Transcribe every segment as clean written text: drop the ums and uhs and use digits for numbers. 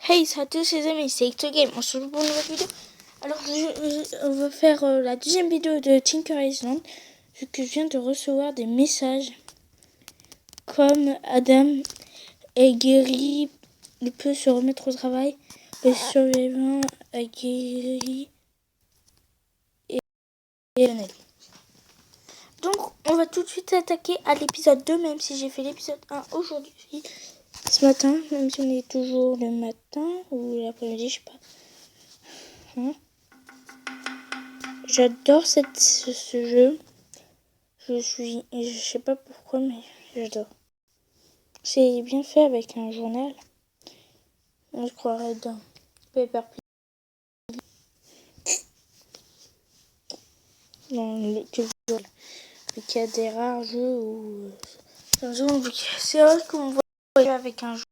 Hey, salut à tous les amis, c'est XGame, on se retrouve pour une nouvelle vidéo. Alors, on va faire la deuxième vidéo de Tinker Island, vu que je viens de recevoir des messages comme Adam est guéri, il peut se remettre au travail, le survivant est guéri et Lionel. Donc, on va tout de suite attaquer à l'épisode 2, même si j'ai fait l'épisode 1 aujourd'hui. Ce matin, même si on est toujours le matin ou l'après-midi, je sais pas. J'adore ce jeu. Je sais pas pourquoi, mais j'adore. C'est bien fait avec un journal. On se croirait dans Paper Play. Dans le qu'il y a des rares jeux où c'est vrai qu'on voit avec un jeu.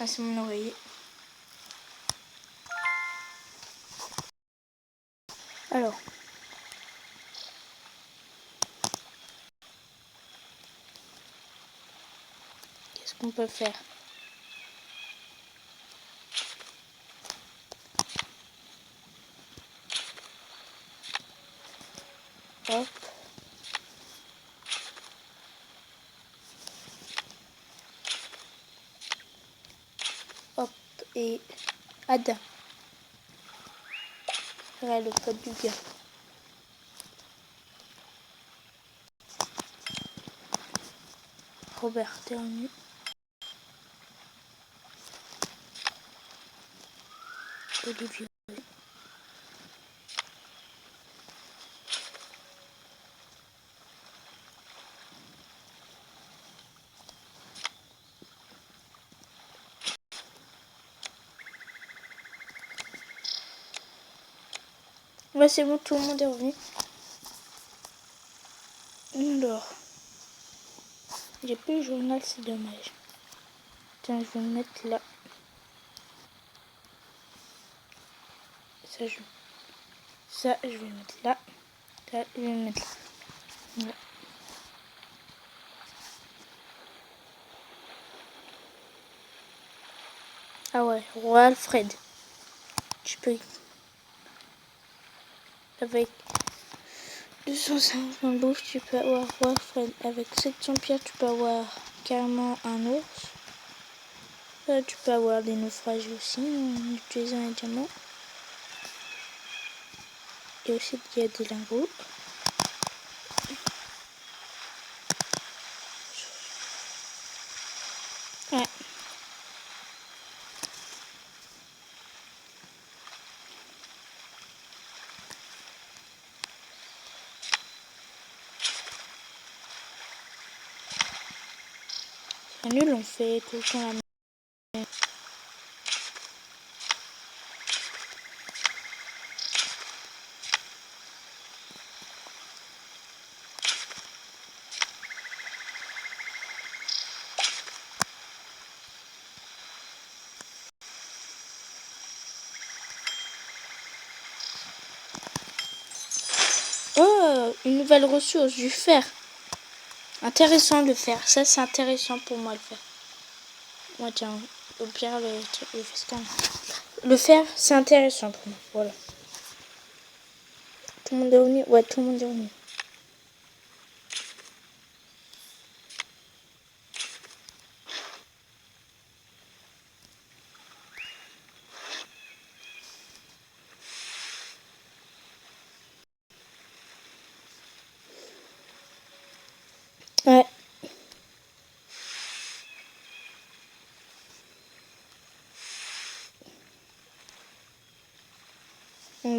Ah, c'est mon oreiller. Alors. Qu'est-ce qu'on peut faire? Hop. Hop. Et Ada. Regarde le code du gars. Robert Ternu. Olivier. Ouais, c'est bon, tout le monde est revenu. Alors, j'ai plus le journal, c'est dommage. Tiens, je vais le mettre là. Ça, je vais le mettre là. Ça, je vais le mettre là. Voilà. Ah ouais, Roi Alfred. Tu peux... Avec 250 bouffe, tu peux avoir Roi Alfred. Avec 700 pierres, tu peux avoir carrément un ours. Tu peux avoir des naufrages aussi en utilisant un diamant. Et aussi, il y a des lingots. Ouais. C'est nul, on fait tout le temps la même. Oh, une nouvelle ressource, du fer. Intéressant le fer, ça c'est intéressant pour moi le fer. Moi tiens, au pire le festin. Le fer c'est intéressant pour moi, voilà. Tout le monde est revenu? Ouais, tout le monde est revenu. Ouais.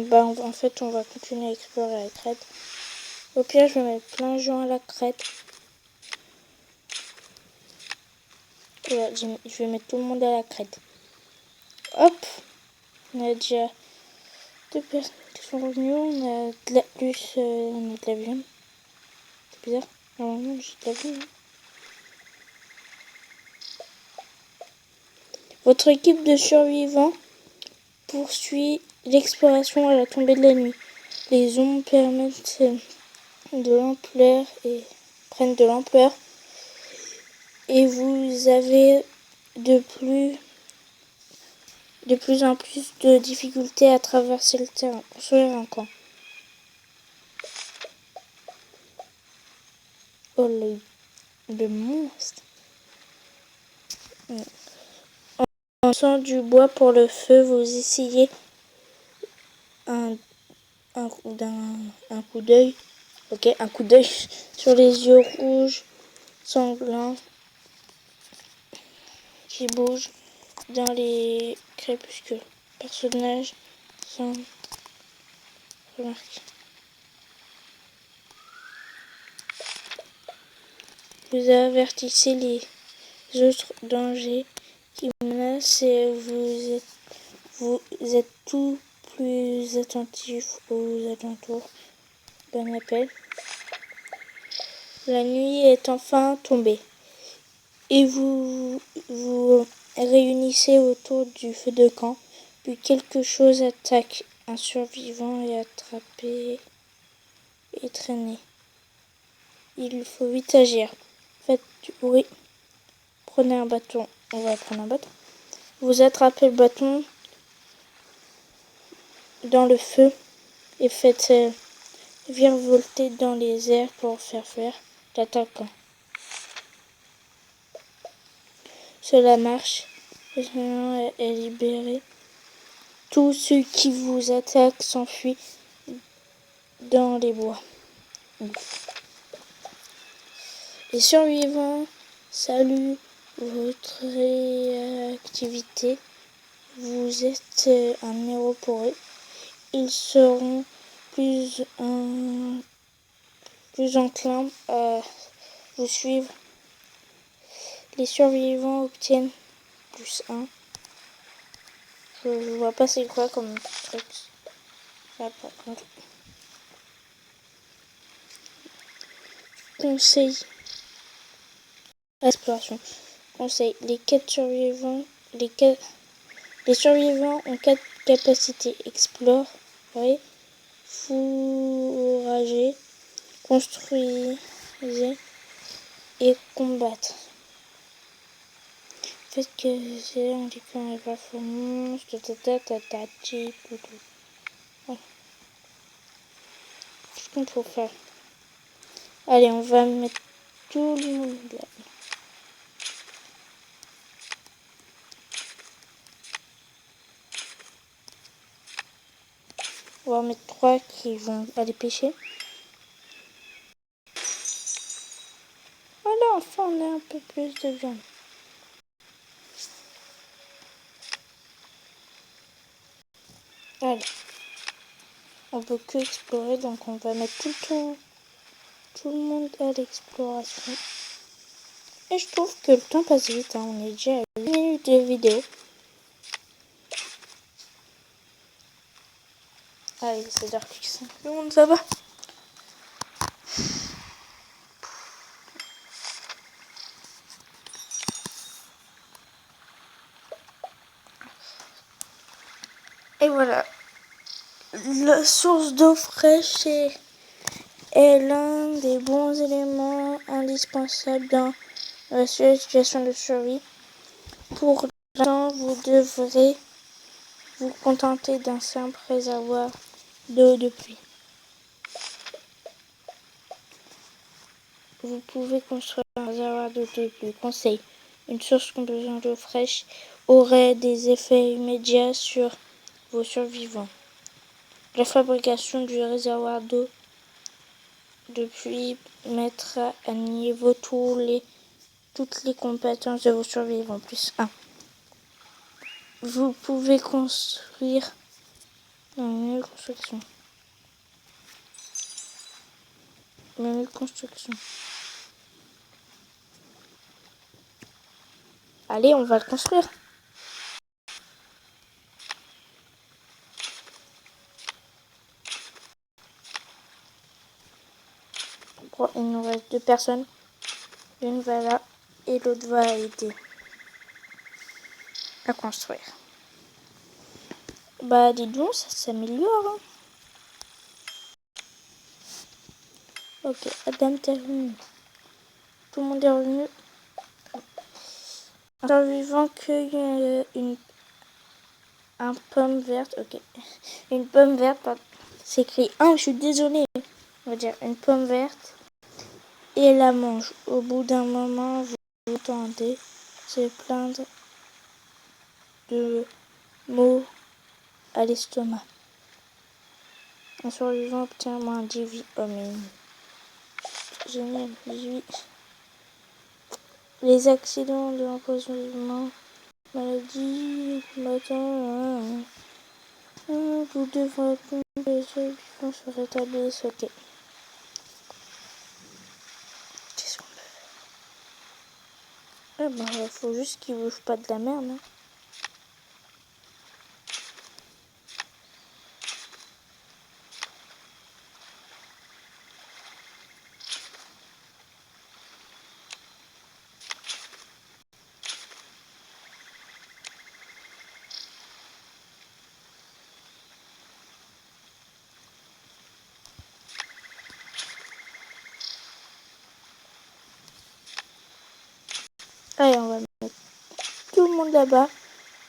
Bah, en fait, on va continuer à explorer la crête. Au pire, je vais mettre plein de gens à la crête. Voilà, je vais mettre tout le monde à la crête. Hop, on a déjà 2 personnes qui sont revenues. On a de la plus, on a de la viande. C'est bizarre. Normalement, j'ai de la viande. Votre équipe de survivants poursuit l'exploration à la tombée de la nuit. Les ombres permettent de l'ampleur et prennent de l'ampleur et vous avez de plus en plus de difficultés à traverser le terrain. Construire un camp. Oh, le monstre. En usant du bois pour le feu, vous essayez un coup d'œil. Ok, un coup d'œil sur les yeux rouges sanglants qui bougent dans les crépuscules. Personnages sans remarquer. Vous avertissez les autres dangers qui menacent et vous êtes tout plus attentif aux alentours. Bon appel. La nuit est enfin tombée et vous vous réunissez autour du feu de camp. Puis quelque chose attaque. Un survivant est attrapé et traîné. Il faut vite agir. Faites du bruit. Prenez un bâton. On va prendre un bâton. Vous attrapez le bâton dans le feu et faites virevolter dans les airs pour faire fuir l'attaquant. Cela marche. Le survivant est libéré. Tous ceux qui vous attaquent s'enfuient dans les bois. Les survivants saluent votre réactivité. Vous êtes un héros pour eux. Ils seront plus enclins à vous suivre. Les survivants obtiennent +1. Je vois pas c'est quoi comme truc. Là, par contre. Conseil. Exploration. Conseil. Les survivants ont 4 capacités. Explorer, fourrager, construire et combattre. Faites que c'est indiquant les performances, voilà. Qu'est-ce qu'on peut faire? Allez, on va mettre tout le monde là. On va en mettre 3 qui vont aller pêcher. Voilà, enfin on a un peu plus de viande. Allez. On peut que explorer, donc on va mettre tout le monde à l'exploration. Et je trouve que le temps passe vite, hein. On est déjà à 8 minutes de vidéo. Allez, c'est Dark X. Le monde, ça va? Et voilà. La source d'eau fraîche est l'un des bons éléments indispensables dans la situation de survie. Pour l'instant, vous devrez vous contenter d'un simple réservoir d'eau de pluie. Vous pouvez construire un réservoir d'eau de pluie. Conseil. Une source composant d'eau fraîche aurait des effets immédiats sur vos survivants. La fabrication du réservoir d'eau de pluie mettra à niveau toutes les compétences de vos survivants. +1. Vous pouvez construire une construction. Menu construction. Allez, on va le construire. Bon, il nous reste 2 personnes. Une va là et l'autre va aider à construire. Bah, dis donc, ça s'améliore. Hein. Ok, Adam termine. Tout le monde est revenu. Un survivant cueille un pomme verte. Ok. Une pomme verte, pardon. C'est écrit. Ah, je suis désolée. On va dire une pomme verte. Et elle la mange. Au bout d'un moment, vous entendez se plaindre de maux à l'estomac. Un survivant obtient moins 10 vies. Oh mais génial, 18. Les accidents de l'empoisonnement, maladie, matin, vous devrez attendre que les survivants se rétablissent. Ok. Qu'est-ce qu'on peut faire? Ah bah, faut juste qu'ils bougent pas de la merde. Hein. Allez, on va mettre tout le monde là-bas.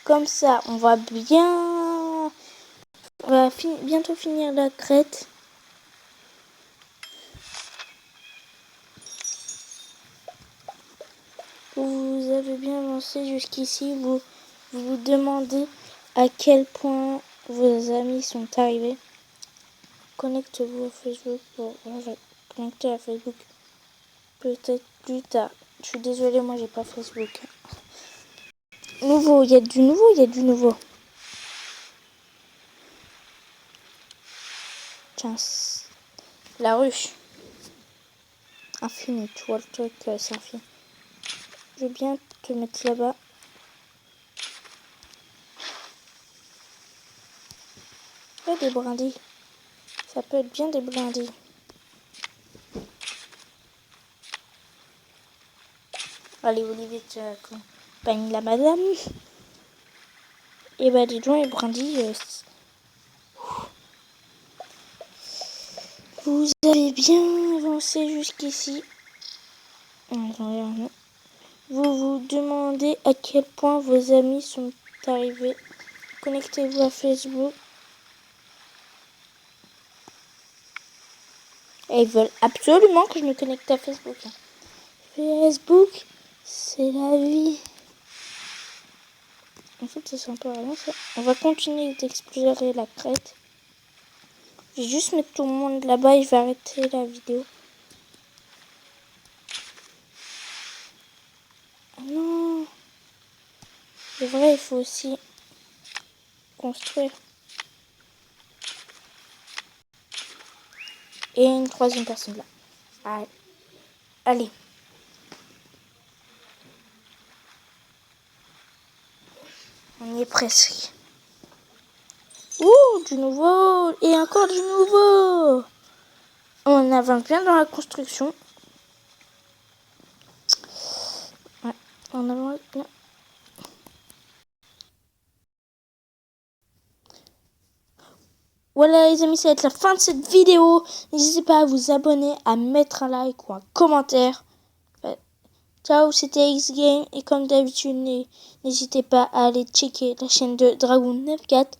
Comme ça, on va bien... On va bientôt finir la crête. Vous avez bien avancé jusqu'ici. Vous vous demandez à quel point vos amis sont arrivés. Connectez-vous à Facebook pour connecter à Facebook peut-être plus tard. Je suis désolée, moi j'ai pas Facebook. Nouveau, il y a du nouveau, il y a du nouveau. Tiens, la ruche. Infini, tu vois le truc, c'est infini. Je vais bien te mettre là-bas. Il y a des brindilles. Ça peut être bien des brindilles. Allez, Olivier, tu accompagnes la madame. Et bah, dis donc, les brindilles. Vous avez bien avancé jusqu'ici. Vous vous demandez à quel point vos amis sont arrivés. Connectez-vous à Facebook. Et ils veulent absolument que je me connecte à Facebook. Facebook, c'est la vie. En fait, c'est sympa. On va continuer d'explorer la crête. Je vais juste mettre tout le monde là-bas et je vais arrêter la vidéo. Oh non. C'est vrai, il faut aussi construire. Et une troisième personne là. Allez. On y est presque. Ouh, du nouveau. Et encore du nouveau. On avance bien dans la construction. Ouais, on avance bien. Voilà les amis, ça va être la fin de cette vidéo. N'hésitez pas à vous abonner, à mettre un like ou un commentaire. Ciao, c'était X-Game. Et comme d'habitude, n'hésitez pas à aller checker la chaîne de Dragon 94